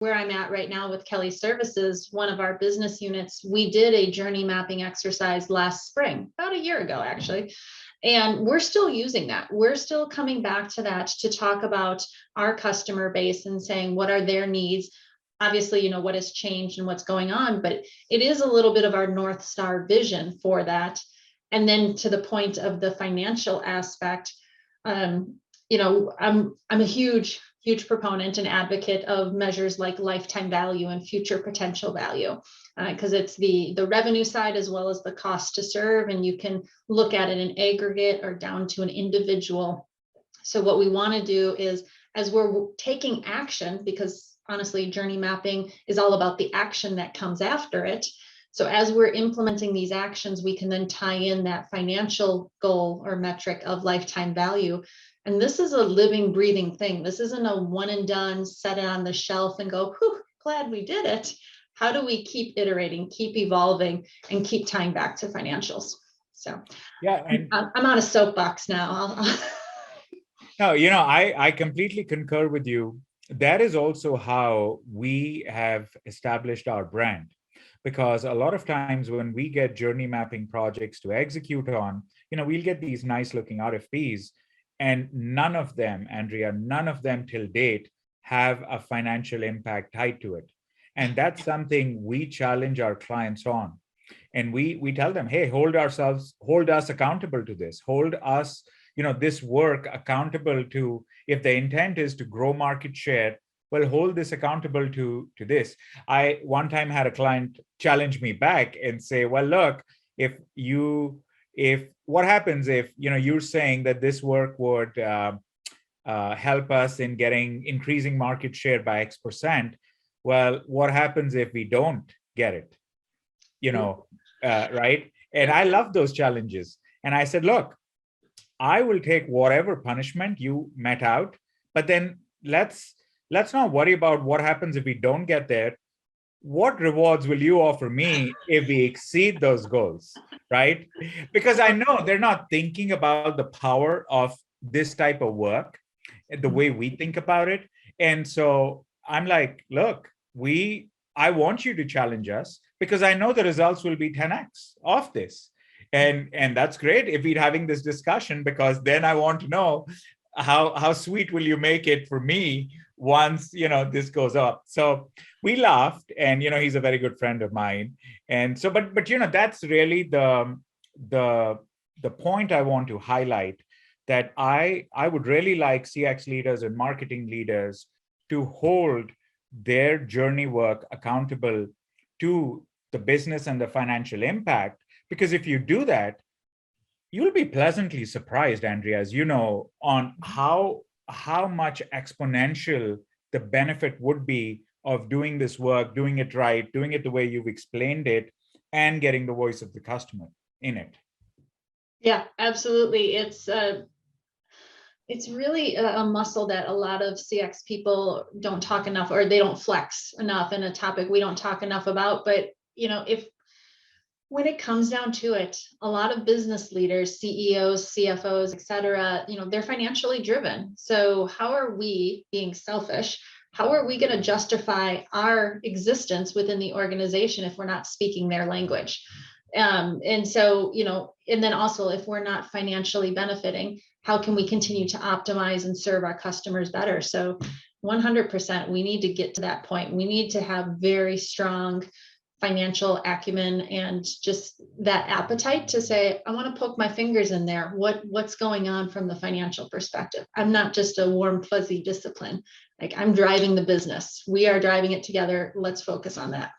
where I'm at right now with Kelly Services, one of our business units, we did a journey mapping exercise last spring, about a year ago, actually. And we're still using that. We're still coming back to that to talk about our customer base and saying, what are their needs? Obviously, what has changed and what's going on, but it is a little bit of our North Star vision for that. And then to the point of the financial aspect, I'm a huge proponent and advocate of measures like lifetime value and future potential value, because it's the revenue side as well as the cost to serve, and you can look at it in aggregate or down to an individual. So what we want to do is, as we're taking action, because honestly, journey mapping is all about the action that comes after it. So as we're implementing these actions, we can then tie in that financial goal or metric of lifetime value. And this is a living, breathing thing. This isn't a one and done, set it on the shelf and go, whew, glad we did it. How do we keep iterating, keep evolving, and keep tying back to financials? So yeah, and I'm on a soapbox now. No, I completely concur with you. That is also how we have established our brand. Because a lot of times when we get journey mapping projects to execute on, we'll get these nice looking RFPs, and none of them, Andrea, none of them till date have a financial impact tied to it. And that's something we challenge our clients on. And we tell them, hey, hold us accountable to this, hold us, this work accountable to, if the intent is to grow market share, well, hold this accountable to this. I one time had a client challenge me back and say, well, look, if what happens if, you're saying that this work would help us in increasing market share by X%. Well, what happens if we don't get it? Right? And I love those challenges. And I said, look, I will take whatever punishment you met out, but then let's not worry about what happens if we don't get there. What rewards will you offer me if we exceed those goals, right? Because I know they're not thinking about the power of this type of work the way we think about it. And so I'm like, look, I want you to challenge us because I know the results will be 10x of this. And that's great if we're having this discussion, because then I want to know how sweet will you make it for me once this goes up. So we laughed, and he's a very good friend of mine. And so but that's really the point I want to highlight, that I would really like CX leaders and marketing leaders to hold their journey work accountable to the business and the financial impact. Because if you do that, you'll be pleasantly surprised, Andrea, as you know, on how much exponential the benefit would be of doing this work, doing it right, doing it the way you've explained it, and getting the voice of the customer in it. Yeah, absolutely. It's really a muscle that a lot of CX people don't talk enough, or they don't flex enough, in a topic we don't talk enough about. But when it comes down to it, a lot of business leaders, CEOs, CFOs, et cetera, they're financially driven. So how are we, being selfish, how are we going to justify our existence within the organization if we're not speaking their language? And so, and then also, if we're not financially benefiting, how can we continue to optimize and serve our customers better? So 100%, we need to get to that point. We need to have very strong financial acumen and just that appetite to say, I want to poke my fingers in there. What's going on from the financial perspective? I'm not just a warm, fuzzy discipline. Like, I'm driving the business. We are driving it together. Let's focus on that.